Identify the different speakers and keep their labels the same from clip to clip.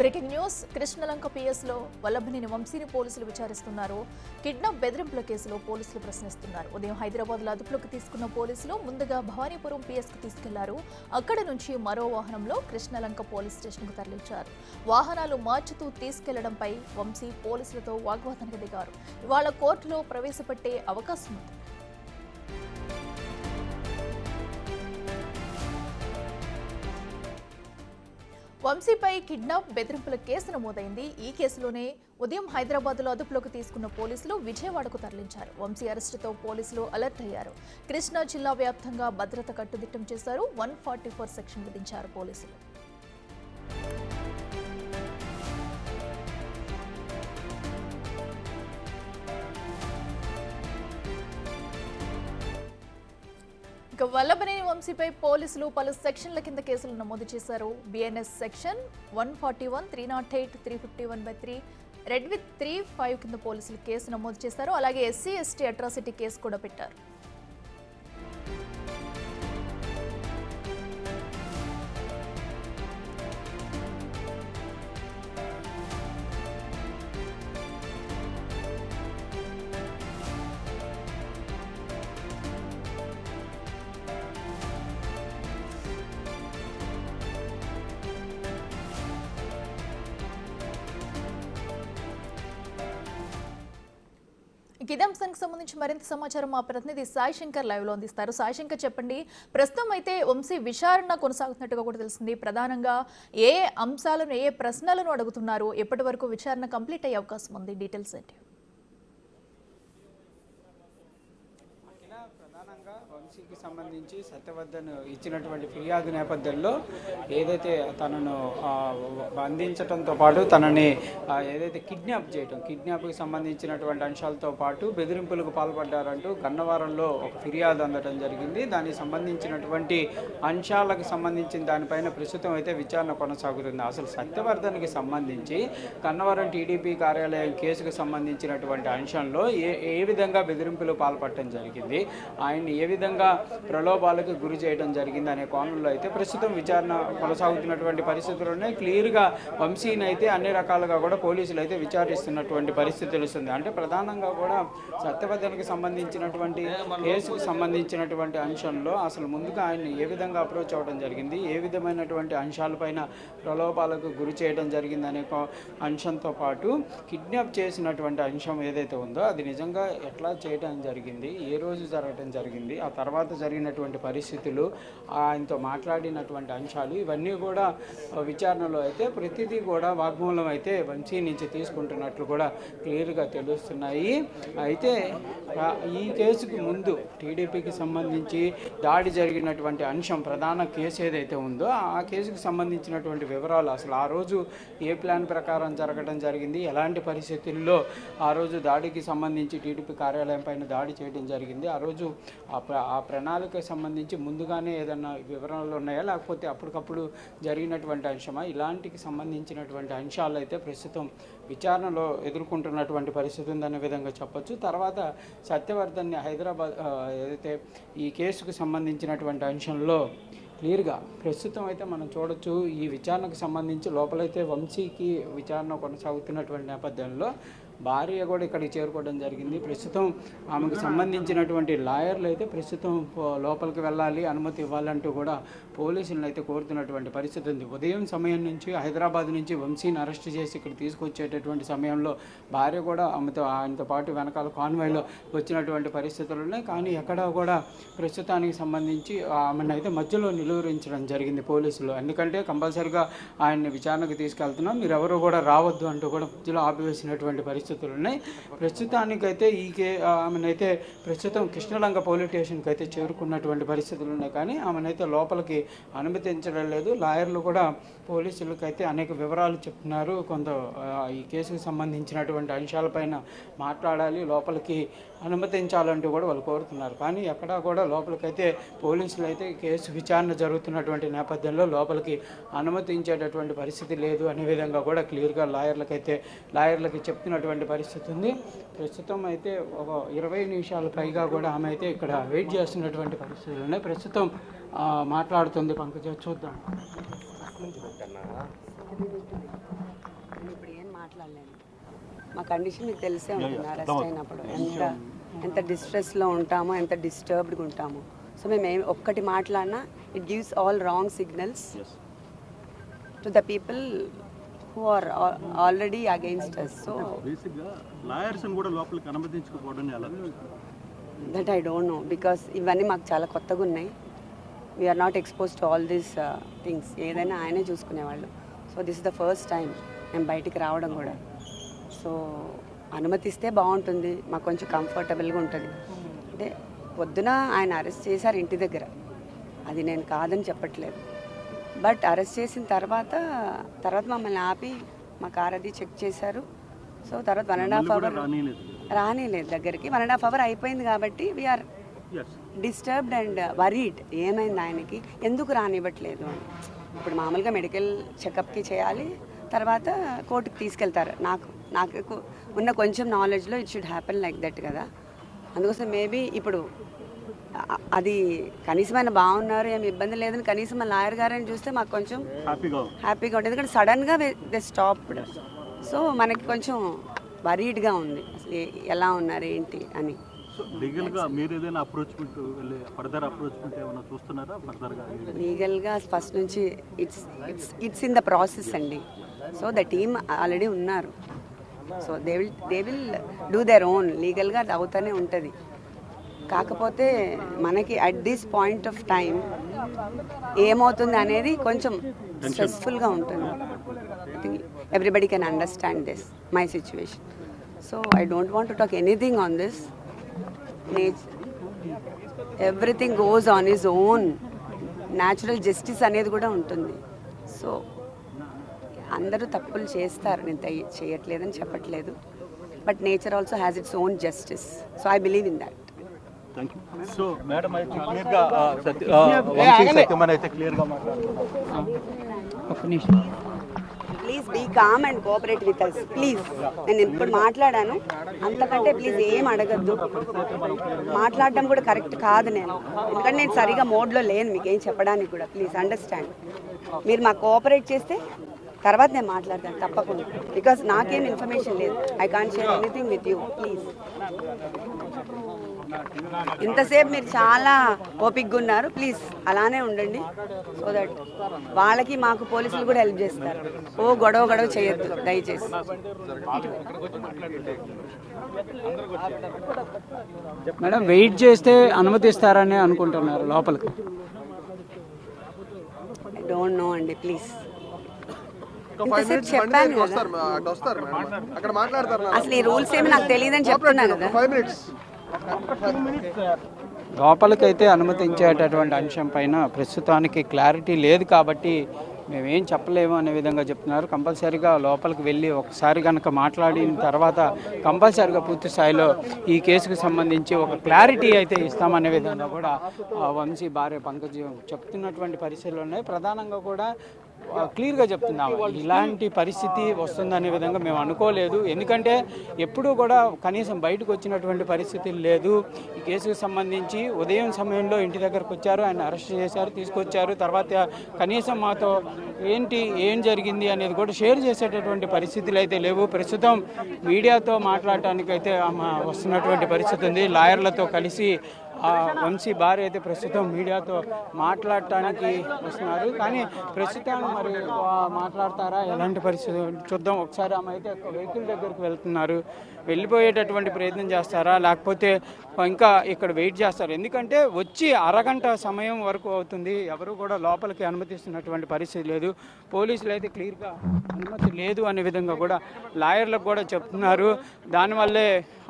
Speaker 1: Breaking news Krishnalanka పిఎస్లో Vallabhaneni వంశీని పోలీసులు విచారిస్తున్నారు. Kidnap బెదిరింపుల కేసులో పోలీసులు ప్రశ్నిస్తున్నారు. ఉదయం హైదరాబాద్లో అదుపులోకి తీసుకున్న పోలీసులు ముందుగా భవానీపురం పిఎస్కు తీసుకెళ్లారు. అక్కడ నుంచి మరో వాహనంలో కృష్ణలంక పోలీస్ స్టేషన్కు తరలించారు. వాహనాలు మార్చుతూ తీసుకెళ్లడంపై వంశీ పోలీసులతో వాగ్వాదానికి దిగారు. ఇవాళ కోర్టులో ప్రవేశపెట్టే అవకాశం ఉంది. వంశీపై కిడ్నాప్ బెదిరింపుల కేసు నమోదైంది. ఈ కేసులోనే ఉదయం హైదరాబాద్లో అదుపులోకి తీసుకున్న పోలీసులు విజయవాడకు తరలించారు. వంశీ అరెస్టుతో పోలీసులు అలర్ట్ అయ్యారు. కృష్ణా జిల్లా వ్యాప్తంగా భద్రత కట్టుదిట్టం చేశారు. 144 సెక్షన్ విధించారు పోలీసులు. వల్లభనేని వంశీపై పోలీసులు పలు సెక్షన్ల కింద కేసులు నమోదు చేశారు. బిఎన్ఎస్ సెక్షన్ 141, 308, 351/3, రెడ్ విత్ 3(5) కింద పోలీసులు కేసు నమోదు చేశారు. అలాగే SC/ST అట్రాసిటీ కేసు కూడా పెట్టారు. ఇదే అంశానికి సంబంధించి మరింత సమాచారం మా ప్రతినిధి సాయి శంకర్ లైవ్ లో అందిస్తారు. సాయి శంకర్, చెప్పండి. ప్రస్తుతం అయితే వంశీ విచారణ కొనసాగుతున్నట్టుగా కూడా తెలిసింది. ప్రధానంగా ఏ అంశాలను, ఏ ప్రశ్నలను అడుగుతున్నారు? ఎప్పటి వరకు విచారణ కంప్లీట్ అయ్యే అవకాశం ఉంది? డీటెయిల్స్ ఏంటి?
Speaker 2: ప్రధానంగా వంశీకి సంబంధించి సత్యవర్ధన్ ఇచ్చినటువంటి ఫిర్యాదు నేపథ్యంలో ఏదైతే తనను బంధించడంతో పాటు తనని ఏదైతే కిడ్నాప్కి సంబంధించినటువంటి అంశాలతో పాటు బెదిరింపులకు పాల్పడ్డారంటూ గన్నవరంలో ఒక ఫిర్యాదు అందడం జరిగింది. దానికి సంబంధించినటువంటి అంశాలకు సంబంధించిన దానిపైన ప్రస్తుతం అయితే విచారణ కొనసాగుతుంది. అసలు సత్యవర్ధన్కి సంబంధించి గన్నవరం టీడీపీ కార్యాలయం కేసుకు సంబంధించినటువంటి అంశంలో ఏ విధంగా బెదిరింపులు పాల్పడటం జరిగింది, ఆయన్ని ఏ విధంగా ప్రలోభాలకు గురి చేయడం జరిగింది అనే కోణంలో అయితే ప్రస్తుతం విచారణ కొనసాగుతున్నటువంటి పరిస్థితుల్లోనే క్లియర్గా వంశీని అయితే అన్ని రకాలుగా కూడా పోలీసులు అయితే విచారిస్తున్నటువంటి పరిస్థితి తెలుస్తుంది. అంటే ప్రధానంగా కూడా సత్యవర్ధన్కి సంబంధించినటువంటి కేసుకు సంబంధించినటువంటి అంశంలో అసలు ముందుగా ఆయన్ని ఏ విధంగా అప్రోచ్ అవ్వడం జరిగింది, ఏ విధమైనటువంటి అంశాలపైన ప్రలోభాలకు గురి చేయడం జరిగింది అనే అంశంతో పాటు కిడ్నాప్ చేసినటువంటి అంశం ఏదైతే ఉందో అది నిజంగా ఎట్లా చేయడం జరిగింది, ఏ రోజు జరగడం జరిగింది, ఆ తర్వాత జరిగినటువంటి పరిస్థితులు, ఆయనతో మాట్లాడినటువంటి అంశాలు ఇవన్నీ కూడా విచారణలో అయితే ప్రతిదీ కూడా వాగ్మూలం అయితే వంశీ నుంచి తీసుకుంటున్నట్లు కూడా క్లియర్గా తెలుస్తున్నాయి. అయితే ఈ కేసుకు ముందు టీడీపీకి సంబంధించి దాడి జరిగినటువంటి అంశం, ప్రధాన కేసు ఏదైతే ఉందో ఆ కేసుకు సంబంధించినటువంటి వివరాలు, అసలు ఆ రోజు ఏ ప్లాన్ ప్రకారం జరగడం జరిగింది, ఎలాంటి పరిస్థితుల్లో ఆ రోజు దాడికి సంబంధించి టీడీపీ కార్యాలయం పైన దాడి చేయడం జరిగింది, ఆ రోజు ఆ ప్రణాళికకు సంబంధించి ముందుగానే ఏదన్నా వివరాలు ఉన్నాయా లేకపోతే అప్పటికప్పుడు జరిగినటువంటి అంశమా, ఇలాంటికి సంబంధించినటువంటి అంశాలు అయితే ప్రస్తుతం విచారణలో ఎదుర్కొంటున్నటువంటి పరిస్థితి ఉందనే విధంగా చెప్పొచ్చు. తర్వాత సత్యవర్ధన్ని హైదరాబాద్ ఏదైతే ఈ కేసుకు సంబంధించినటువంటి అంశంలో క్లియర్గా ప్రస్తుతం అయితే మనం చూడొచ్చు. ఈ విచారణకు సంబంధించి లోపలైతే వంశీకి విచారణ కొనసాగుతున్నటువంటి నేపథ్యంలో భార్య కూడా ఇక్కడికి చేరుకోవడం జరిగింది. ప్రస్తుతం ఆమెకు సంబంధించినటువంటి లాయర్లు అయితే ప్రస్తుతం లోపలికి వెళ్ళాలి, అనుమతి ఇవ్వాలంటూ కూడా పోలీసులను అయితే కోరుతున్నటువంటి పరిస్థితి ఉంది. ఉదయం సమయం నుంచి హైదరాబాద్ నుంచి వంశీని అరెస్ట్ చేసి ఇక్కడ తీసుకొచ్చేటటువంటి సమయంలో భార్య కూడా ఆయనతో పాటు వెనకాల కాన్వాయ్లో వచ్చినటువంటి పరిస్థితులు ఉన్నాయి. కానీ ఎక్కడా కూడా ప్రస్తుతానికి సంబంధించి ఆమెను అయితే మధ్యలో నిలువరించడం జరిగింది పోలీసులు. ఎందుకంటే కంపల్సరిగా ఆయన్ని విచారణకు తీసుకెళ్తున్నాం, మీరు ఎవరు కూడా రావద్దు అంటూ కూడా మధ్యలో ఆపివేసినటువంటి పరిస్థితులు ఉన్నాయి. ప్రస్తుతానికైతే ఆమెనైతే ప్రస్తుతం కృష్ణలంక పోలీస్ స్టేషన్కి అయితే చేరుకున్నటువంటి పరిస్థితులు ఉన్నాయి. కానీ ఆమెనైతే లోపలికి అనుమతించడం లేదు. లాయర్లు కూడా పోలీసులకు అయితే అనేక వివరాలు చెప్తున్నారు. కొంత ఈ కేసుకు సంబంధించినటువంటి అంశాలపైన మాట్లాడాలి, లోపలికి అనుమతించాలంటూ కూడా వాళ్ళు కోరుతున్నారు. కానీ ఎక్కడా కూడా లోపలికైతే పోలీసులు అయితే కేసు విచారణ జరుగుతున్నటువంటి నేపథ్యంలో లోపలికి అనుమతించేటటువంటి పరిస్థితి లేదు అనే విధంగా కూడా క్లియర్గా లాయర్లకి చెప్తున్నటువంటి పరిస్థితి ఉంది. ప్రస్తుతం అయితే ఒక 20 నిమిషాల పైగా కూడా ఆమె అయితే ఇక్కడ వెయిట్ చేస్తున్నటువంటి పరిస్థితులు ఉన్నాయి. ప్రస్తుతం మాట్లాడుతుంది పంకజ, చూద్దాం.
Speaker 3: మా కండిషన్ మీకు తెలిసే ఉంటుంది అరెస్ట్ అయినప్పుడు ఎంత డిస్ట్రెస్లో ఉంటామో, ఎంత డిస్టర్బ్డ్గా ఉంటామో. సో మేము ఒక్కటి మాట్లాడినా it gives all wrong signals to the people who are already against us. So
Speaker 4: బేసిక్గా లాయర్స్ని కూడా లోపలికి అనుమతించకపోవడం ఎలా?
Speaker 3: that I don't know, because ఇవన్నీ మాకు చాలా కొత్తగా ఉన్నాయి. We are not expose to all these things. ఏదైనా ఆయనే చూసుకునేవాళ్ళు. So this is the first time మేము బయటికి రావడం కూడా. సో అనుమతిస్తే బాగుంటుంది, మాకు కొంచెం కంఫర్టబుల్గా ఉంటుంది. అంటే పొద్దున ఆయన అరెస్ట్ చేశారు ఇంటి దగ్గర, అది నేను కాదని చెప్పట్లేదు. బట్ అరెస్ట్ చేసిన తర్వాత మమ్మల్ని ఆపి మా కార్ అది చెక్ చేశారు. సో తర్వాత 1.5 అవర్ రానిలేదు దగ్గరికి. 1.5 అవర్ అయిపోయింది కాబట్టి వీఆర్ డిస్టర్బ్డ్ అండ్ వరీడ్. ఏమైంది ఆయనకి, ఎందుకు రానివ్వట్లేదు అని. ఇప్పుడు మామూలుగా మెడికల్ చెకప్కి చేయాలి, తర్వాత కోర్టుకి తీసుకెళ్తారు. నాకు ఉన్న కొంచెం నాలెడ్జ్లో it should happen like that కదా. అందుకోసం మేబీ ఇప్పుడు అది కనీసం ఆయన బాగున్నారు, ఏమి ఇబ్బంది లేదని కనీసం మా లాయర్ గారని చూస్తే మాకు కొంచెం హ్యాపీగా ఉంటుంది. ఎందుకంటే సడన్గా దే స్టాప్డ్. సో మనకి కొంచెం వరీడ్గా ఉంది, అసలు ఎలా ఉన్నారు ఏంటి అని.
Speaker 4: లీగల్గా మీరు ఏదైనా అప్రోచ్మెంట్ ఫర్దర్ అప్రోచ్మెంట్ ఏమైనా చూస్తున్నారా? ఫర్దర్గా
Speaker 3: లీగల్గా ఫస్ట్ నుంచి ఇట్స్ ఇన్ ద ప్రాసెస్ అండి. సో ద టీమ్ ఆల్రెడీ ఉన్నారు. So they will do their own. లీగల్గా అది అవుతూనే ఉంటుంది. కాకపోతే మనకి at this point of time ఏమవుతుంది అనేది కొంచెం స్ట్రెస్ఫుల్గా ఉంటుంది. Everybody can understand this my situation. So I don't want to talk anything on this. Everything goes on his own. Natural justice అనేది కూడా ఉంటుంది. సో అందరూ తప్పులు చేస్తారు, నేను చేయట్లేదని చెప్పట్లేదు. But nature also has its own justice. So I believe in that.
Speaker 4: Thank you. So madam అయితే క్లియర్గా సత్యమని అయితే క్లియర్గా మాట్లాడుతున్నారు.
Speaker 3: Please be calm and cooperate with us please. నేను ఇప్పుడు మాట్లాడాను, అంతకంటే ప్లీజ్ ఏం అడగద్దు. మాట్లాడడం కూడా కరెక్ట్ కాదు నేను, ఎందుకంటే నేను సరిగా మోడ్లో లేను మీకు ఏం చెప్పడానికి కూడా. Please understand. మీరు మాకు కోఆపరేట్ చేస్తే తర్వాత నేను మాట్లాడతాను తప్పకుండా. బికాస్ నాకేం ఇన్ఫర్మేషన్ లేదు. I can't share anything with you. Please. ఇంతసేపు మీరు చాలా ఓపిక్గా ఉన్నారు, ప్లీజ్ అలానే ఉండండి. సో దట్ వాళ్ళకి మాకు పోలీసులు కూడా హెల్ప్ చేస్తారు. గొడవ చేయొద్దు దయచేసి.
Speaker 2: మేడం వెయిట్ చేస్తే అనుమతిస్తారని అనుకుంటున్నారు లోపలికి?
Speaker 3: ఐ డోంట్ నో అండి, ప్లీజ్. ఇంతసేపు చెప్పాను కదా, అసలు ఈ రూల్స్ ఏమి నాకు తెలియదని చెప్తున్నాను కదా.
Speaker 2: లోపలికైతే అనుమతించేటటువంటి అంశం పైన ప్రస్తుతానికి క్లారిటీ లేదు కాబట్టి మేమేం చెప్పలేము అనే విధంగా చెప్తున్నారు. కంపల్సరీగా లోపలికి వెళ్ళి ఒకసారి కనుక మాట్లాడిన తర్వాత కంపల్సరీగా పూర్తి స్థాయిలో ఈ కేసుకు సంబంధించి ఒక క్లారిటీ అయితే ఇస్తామనే విధంగా కూడా వంశీ భార్య పంకజ్ చెప్తున్నటువంటి పరిస్థితులు ఉన్నాయి. ప్రధానంగా కూడా క్లియర్గా చెప్తున్నాము, ఇలాంటి పరిస్థితి వస్తుందనే విధంగా మేము అనుకోలేదు. ఎందుకంటే ఎప్పుడూ కూడా కనీసం బయటకు వచ్చినటువంటి పరిస్థితి లేదు. ఈ కేసుకు సంబంధించి ఉదయం సమయంలో ఇంటి దగ్గరకు వచ్చారు, ఆయన అరెస్ట్ చేశారు, తీసుకొచ్చారు. తర్వాత కనీసం మాతో ఏం జరిగింది అనేది కూడా షేర్ చేసేటటువంటి పరిస్థితులు అయితే లేవు. ప్రస్తుతం మీడియాతో మాట్లాడటానికి అయితే వస్తున్నటువంటి పరిస్థితి ఉంది. లాయర్లతో కలిసి వంశీ భార్య అయితే ప్రస్తుతం మీడియాతో మాట్లాడటానికి వస్తున్నారు. కానీ ప్రస్తుతం మరి మాట్లాడతారా, ఎలాంటి పరిస్థితి చూద్దాం. ఒకసారి ఆమె అయితే వెహికల్ దగ్గరికి వెళ్తున్నారు. వెళ్ళిపోయేటటువంటి ప్రయత్నం చేస్తారా, లేకపోతే ఇంకా ఇక్కడ వెయిట్ చేస్తారు? ఎందుకంటే వచ్చి అరగంట సమయం వరకు అవుతుంది, ఎవరు కూడా లోపలికి అనుమతిస్తున్నటువంటి పరిస్థితి లేదు. పోలీసులు అయితే క్లియర్గా అనుమతి లేదు అనే విధంగా కూడా లాయర్లకు కూడా చెప్తున్నారు. దానివల్లే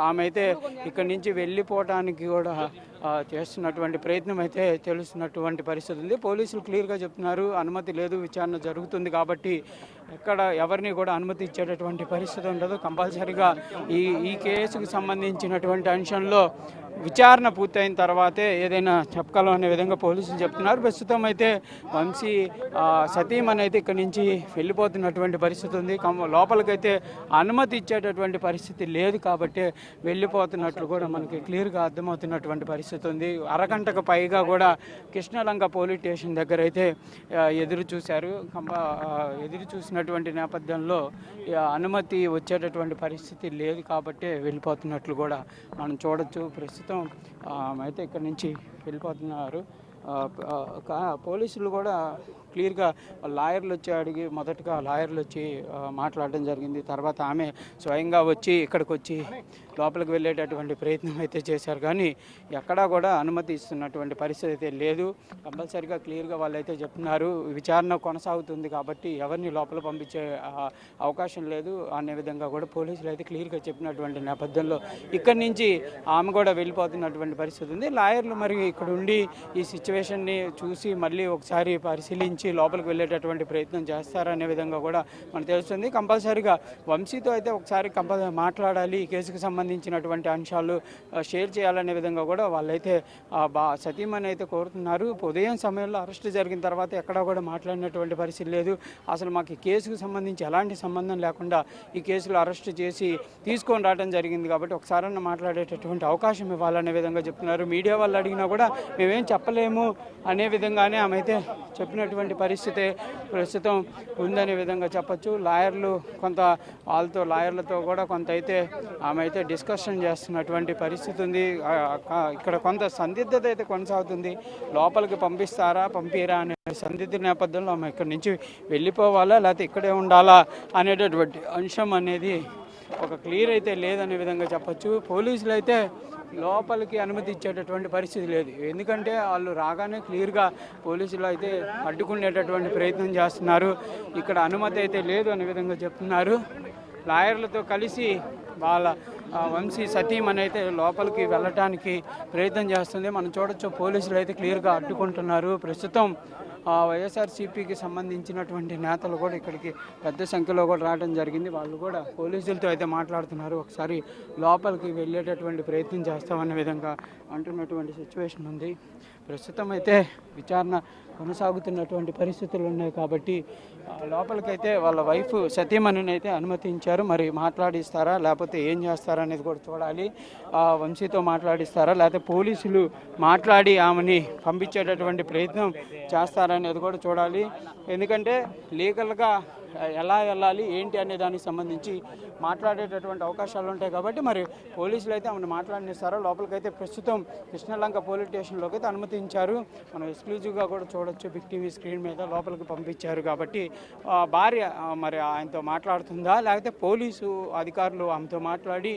Speaker 2: ఆమె అయితే ఇక్కడి నుంచి వెళ్ళిపోవటానికి కూడా చేస్తున్నటువంటి ప్రయత్నం అయితే తెలుస్తున్నటువంటి పరిస్థితి ఉంది. పోలీసులు క్లియర్గా చెప్తున్నారు, అనుమతి లేదు, విచారణ జరుగుతుంది కాబట్టి ఎక్కడ ఎవరిని కూడా అనుమతి ఇచ్చేటటువంటి పరిస్థితి ఉండదు. కంపల్సరీగా ఈ కేసుకు సంబంధించినటువంటి అంశంలో విచారణ పూర్తయిన తర్వాతే ఏదైనా చెప్పగలం అనే విధంగా పోలీసులు చెప్తున్నారు. ప్రస్తుతం అయితే వంశీ సతీమణి అయితే ఇక్కడి నుంచి వెళ్ళిపోతున్నటువంటి పరిస్థితి ఉంది. లోపలికైతే అనుమతి ఇచ్చేటటువంటి పరిస్థితి లేదు కాబట్టి వెళ్ళిపోతున్నట్లు కూడా మనకి క్లియర్గా అర్థమవుతున్నటువంటి పరిస్థితి ఉంది. అరగంటకు పైగా కూడా కృష్ణలంక పోలీస్ స్టేషన్ దగ్గర అయితే ఎదురు చూసినటువంటి నేపథ్యంలో అనుమతి వచ్చేటటువంటి పరిస్థితి లేదు కాబట్టి వెళ్ళిపోతున్నట్లు కూడా మనం చూడొచ్చు. ప్రస్తుతం అయితే ఇక్కడి నుంచి వెళ్ళిపోతున్నారు. పోలీసులు కూడా క్లియర్గా లాయర్లు వచ్చి అడిగి మొదటగా లాయర్లు వచ్చి మాట్లాడడం జరిగింది. తర్వాత ఆమె స్వయంగా వచ్చి ఇక్కడికి వచ్చి లోపలికి వెళ్ళేటటువంటి ప్రయత్నం అయితే చేశారు. కానీ ఎక్కడా కూడా అనుమతి ఇస్తున్నటువంటి పరిస్థితి అయితే లేదు. కంపల్సరీగా క్లియర్గా వాళ్ళైతే చెప్తున్నారు విచారణ కొనసాగుతుంది కాబట్టి ఎవరిని లోపల పంపించే అవకాశం లేదు అనే విధంగా కూడా పోలీసులు అయితే క్లియర్గా చెప్పినటువంటి నేపథ్యంలో ఇక్కడి నుంచి ఆమె కూడా వెళ్ళిపోతున్నటువంటి పరిస్థితి ఉంది. లాయర్లు మరి ఇక్కడ ఉండి ఈ సిచ్యువేషన్ని చూసి మళ్ళీ ఒకసారి పరిశీలించి లోపలికి వెళ్ళేటటువంటి ప్రయత్నం చేస్తారనే విధంగా కూడా మనకు తెలుస్తుంది. కంపల్సరీగా వంశీతో అయితే ఒకసారి మాట్లాడాలి, ఈ కేసుకు సంబంధించినటువంటి అంశాలు షేర్ చేయాలనే విధంగా కూడా వాళ్ళైతే సతీమణి అయితే కోరుతున్నారు. ఉదయం సమయంలో అరెస్ట్ జరిగిన తర్వాత ఎక్కడా కూడా మాట్లాడినటువంటి పరిస్థితి లేదు. అసలు మాకు ఈ కేసుకు సంబంధించి ఎలాంటి సంబంధం లేకుండా ఈ కేసులో అరెస్ట్ చేసి తీసుకొని రావడం జరిగింది కాబట్టి ఒకసారన్నా మాట్లాడేటటువంటి అవకాశం ఇవ్వాలనే విధంగా చెప్తున్నారు. మీడియా వాళ్ళు అడిగినా కూడా మేమేం చెప్పలేము అనే విధంగానే ఆమె అయితే చెప్పినటువంటి పరిస్థితి ప్రస్తుతం ఉందనే విధంగా చెప్పచ్చు. లాయర్లు లాయర్లతో కూడా కొంత అయితే ఆమె అయితే డిస్కషన్ చేస్తున్నటువంటి పరిస్థితి ఉంది. ఇక్కడ కొంత సందిగ్ధత అయితే కొనసాగుతుంది. లోపలికి పంపిరా అనే సందిగ్ధ నేపథ్యంలో ఆమె ఇక్కడి నుంచి వెళ్ళిపోవాలా లేకపోతే ఇక్కడే ఉండాలా అనేటటువంటి అంశం అనేది ఒక క్లియర్ అయితే లేదనే విధంగా చెప్పచ్చు. పోలీసులు అయితే లోపలికి అనుమతి ఇచ్చేటటువంటి పరిస్థితి లేదు. ఎందుకంటే వాళ్ళు రాగానే క్లియర్గా పోలీసులు అయితే అడ్డుకునేటటువంటి ప్రయత్నం చేస్తున్నారు. ఇక్కడ అనుమతి అయితే లేదు అనే విధంగా చెప్తున్నారు. లాయర్లతో కలిసి వాళ్ళ వంశీ సతీమణి అయితే లోపలికి వెళ్ళటానికి ప్రయత్నం చేస్తుంది. మనం చూడొచ్చు పోలీసులు అయితే క్లియర్గా అడ్డుకుంటున్నారు. ప్రస్తుతం వైఎస్ఆర్సీపీకి సంబంధించినటువంటి నేతలు కూడా ఇక్కడికి పెద్ద సంఖ్యలో కూడా రావడం జరిగింది. వాళ్ళు కూడా పోలీసులతో అయితే మాట్లాడుతున్నారు. ఒకసారి లోపలికి వెళ్ళేటటువంటి ప్రయత్నం చేస్తామనే విధంగా అంటున్నటువంటి సిచ్యువేషన్ ఉంది. ప్రస్తుతం అయితే విచారణ కొనసాగుతున్నటువంటి పరిస్థితులు ఉన్నాయి కాబట్టి లోపలికైతే వాళ్ళ వైఫ్ సతీమణిని అయితే అనుమతించారు. మరి మాట్లాడిస్తారా లేకపోతే ఏం చేస్తారా అనేది కూడా చూడాలి. వంశీతో మాట్లాడిస్తారా లేకపోతే పోలీసులు మాట్లాడి ఆమెని పంపించేటటువంటి ప్రయత్నం చేస్తారనేది కూడా చూడాలి. ఎందుకంటే లీగల్గా ఎలా వెళ్ళాలి ఏంటి అనే దానికి సంబంధించి మాట్లాడేటటువంటి అవకాశాలు ఉంటాయి కాబట్టి మరి పోలీసులు అయితే ఆమెను మాట్లాడిస్తారో లోపలికైతే ప్రస్తుతం కృష్ణలంక పోలీస్ స్టేషన్లోకి అయితే అనుమతించారు. మనం ఎక్స్క్లూజివ్గా కూడా చూడొచ్చు బిగ్ టీవీ స్క్రీన్ మీద లోపలికి పంపించారు కాబట్టి భార్య మరి ఆయనతో మాట్లాడుతుందా లేకపోతే పోలీసు అధికారులు ఆమెతో మాట్లాడి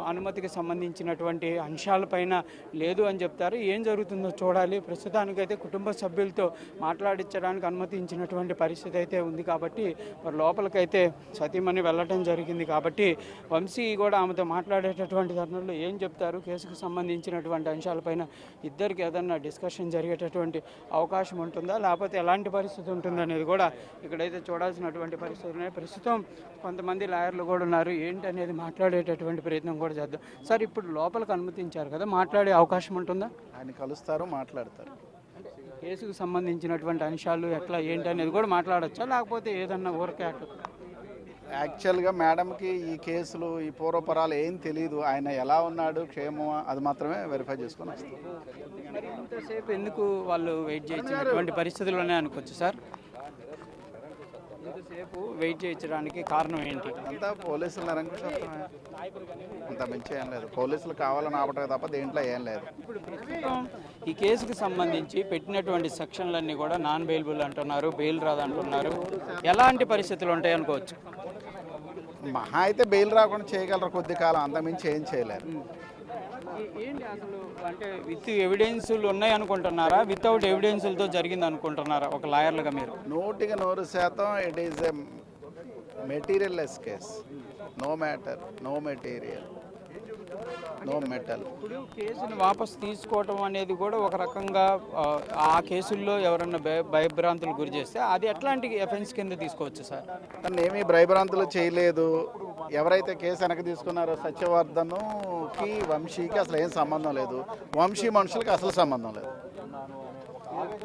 Speaker 2: అనుమతికి సంబంధించినటువంటి అంశాలపైన లేదు అని చెప్తారు. ఏం జరుగుతుందో చూడాలి. ప్రస్తుతానికైతే కుటుంబ సభ్యులతో మాట్లాడించడానికి అనుమతించినటువంటి పరిస్థితి అయితే ఉంది కాబట్టి మరి లోపలికైతే సతీమణి వెళ్ళటం జరిగింది కాబట్టి వంశీ కూడా ఆమెతో మాట్లాడేటటువంటి తరుణంలో ఏం చెప్తారు, కేసుకు సంబంధించినటువంటి అంశాలపైన ఇద్దరికి ఏదన్నా డిస్కషన్ జరిగేటటువంటి అవకాశం ఉంటుందా లేకపోతే ఎలాంటి పరిస్థితి ఉంటుందనేది కూడా ఇక్కడైతే చూడాల్సినటువంటి పరిస్థితులు ఉన్నాయి. ప్రస్తుతం కొంతమంది లాయర్లు కూడా ఉన్నారు. ఏంటి అనేది మాట్లాడేటటువంటి ప్రయత్నం కూడా చేద్దాం. సార్, ఇప్పుడు లోపలికి అనుమతించారు కదా, మాట్లాడే అవకాశం ఉంటుందా?
Speaker 5: ఆయన కలుస్తారు, మాట్లాడతారు.
Speaker 2: కేసుకు సంబంధించినటువంటి అంశాలు ఎట్లా ఏంటి అనేది కూడా మాట్లాడచ్చా లేకపోతే ఏదన్నా ఊరికే
Speaker 5: యాక్చువల్గా మేడంకి ఈ కేసులు ఈ పూర్వపరాలు ఏం తెలియదు. ఆయన ఎలా ఉన్నాడు క్షేమమా అది మాత్రమే వెరిఫై చేసుకొని వస్తారు.
Speaker 2: ఇంతసేపు ఎందుకు వాళ్ళు వెయిట్ చేయించినటువంటి పరిస్థితుల్లోనే అనుకోవచ్చు సార్? ఇంతసేపు వెయిట్ చేయించడానికి కారణం ఏంటి?
Speaker 5: అంతా పోలీసులు నిరంకుశత్వమే, అంత మించి ఏం లేదు. పోలీసులు కావాలని ఆపటమే తప్ప దేంట్లో ఏం లేదు.
Speaker 2: ఇప్పుడు ప్రస్తుతం ఈ కేసుకు సంబంధించి పెట్టినటువంటి సెక్షన్లన్నీ కూడా నాన్ బెయిలబుల్ అంటున్నారు, బెయిల్ రాదంటున్నారు. ఎలాంటి పరిస్థితులు ఉంటాయి అనుకోవచ్చు?
Speaker 5: మహా అయితే బెయిల్ రాకుండా చేయగలరు కొద్ది కాలం, అంత మించి ఏం చేయలేరు.
Speaker 2: ఏంటి అసలు అంటే విత్ ఎవిడెన్సులు ఉన్నాయి అనుకుంటున్నారా, వితౌట్ ఎవిడెన్సులతో జరిగింది అనుకుంటున్నారా ఒక లాయర్లుగా మీరు?
Speaker 5: 100% it is a materialless case. No matter, no material. No metal.
Speaker 2: ఇప్పుడు కేసుని వాపసు తీసుకోవటం అనేది కూడా ఒక రకంగా ఆ కేసుల్లో ఎవరన్నా భయభ్రాంతులు గురి చేస్తే అది ఎట్లాంటి ఎఫెన్స్ కింద తీసుకోవచ్చు సార్?
Speaker 5: తను ఏమీ భయభ్రాంతులు చేయలేదు. ఎవరైతే కేసు వెనక్కి తీసుకున్నారో సత్యవర్ధన్కి వంశీకి అసలు ఏం సంబంధం లేదు. వంశీ మనుషులకి అసలు సంబంధం లేదు.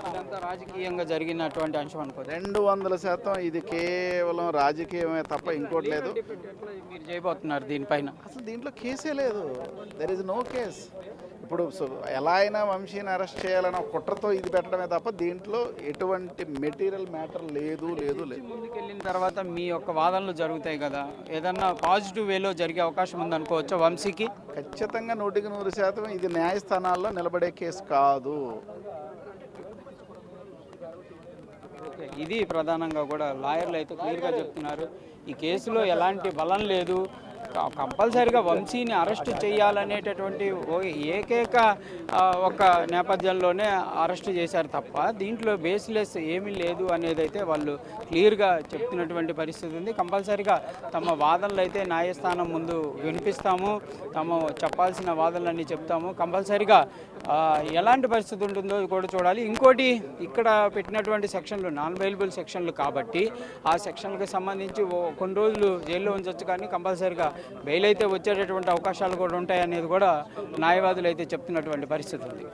Speaker 2: ఇదంతా రాజకీయంగా జరిగినటువంటి అంశం అనుకోదు.
Speaker 5: 200% ఇది కేవలం రాజకీయమే తప్ప ఇంకోటి లేదు.
Speaker 2: మీరు చేయబోతున్నారు దీనిపైన?
Speaker 5: అసలు దీంట్లో కేసే లేదు. There is no case. ఇప్పుడు ఎలా అయినా వంశీని అరెస్ట్ చేయాలని ఒక కుట్రతో ఇది పెట్టడమే తప్ప దీంట్లో ఎటువంటి మెటీరియల్ మ్యాటర్ లేదు.
Speaker 2: ముందుకెళ్ళిన తర్వాత మీ యొక్క వాదనలు జరుగుతాయి కదా, ఏదన్నా పాజిటివ్ వేలో జరిగే అవకాశం ఉందనుకోవచ్చా వంశీకి?
Speaker 5: ఖచ్చితంగా 100% ఇది న్యాయస్థానాల్లో నిలబడే కేసు కాదు.
Speaker 2: ఇది ప్రధానంగా కూడా లాయర్లు అయితే క్లియర్గా చెప్తున్నారు. ఈ కేసులో ఎలాంటి బలం లేదు, కంపల్సరీగా వంశీని అరెస్ట్ చేయాలనేటటువంటి ఏకైక ఒక నేపథ్యంలోనే అరెస్ట్ చేశారు తప్ప దీంట్లో బేస్లెస్ ఏమీ లేదు అనేది అయితే వాళ్ళు క్లియర్గా చెప్తున్నటువంటి పరిస్థితి ఉంది. కంపల్సరీగా తమ వాదనలు అయితే న్యాయస్థానం ముందు వినిపిస్తాము, తమ చెప్పాల్సిన వాదనలన్నీ చెప్తాము. కంపల్సరీగా ఎలాంటి పరిస్థితి ఉంటుందో కూడా చూడాలి. ఇంకోటి, ఇక్కడ పెట్టినటువంటి సెక్షన్లు నాన్ బెయిలబుల్ సెక్షన్లు కాబట్టి ఆ సెక్షన్లకు సంబంధించి కొన్ని రోజులు జైల్లో ఉంచవచ్చు, కానీ కంపల్సరీగా బెయిల్ అయితే వచ్చేటటువంటి అవకాశాలు కూడా ఉంటాయనేది కూడా న్యాయవాదులు అయితే చెప్తున్నటువంటి పరిస్థితి ఉంది.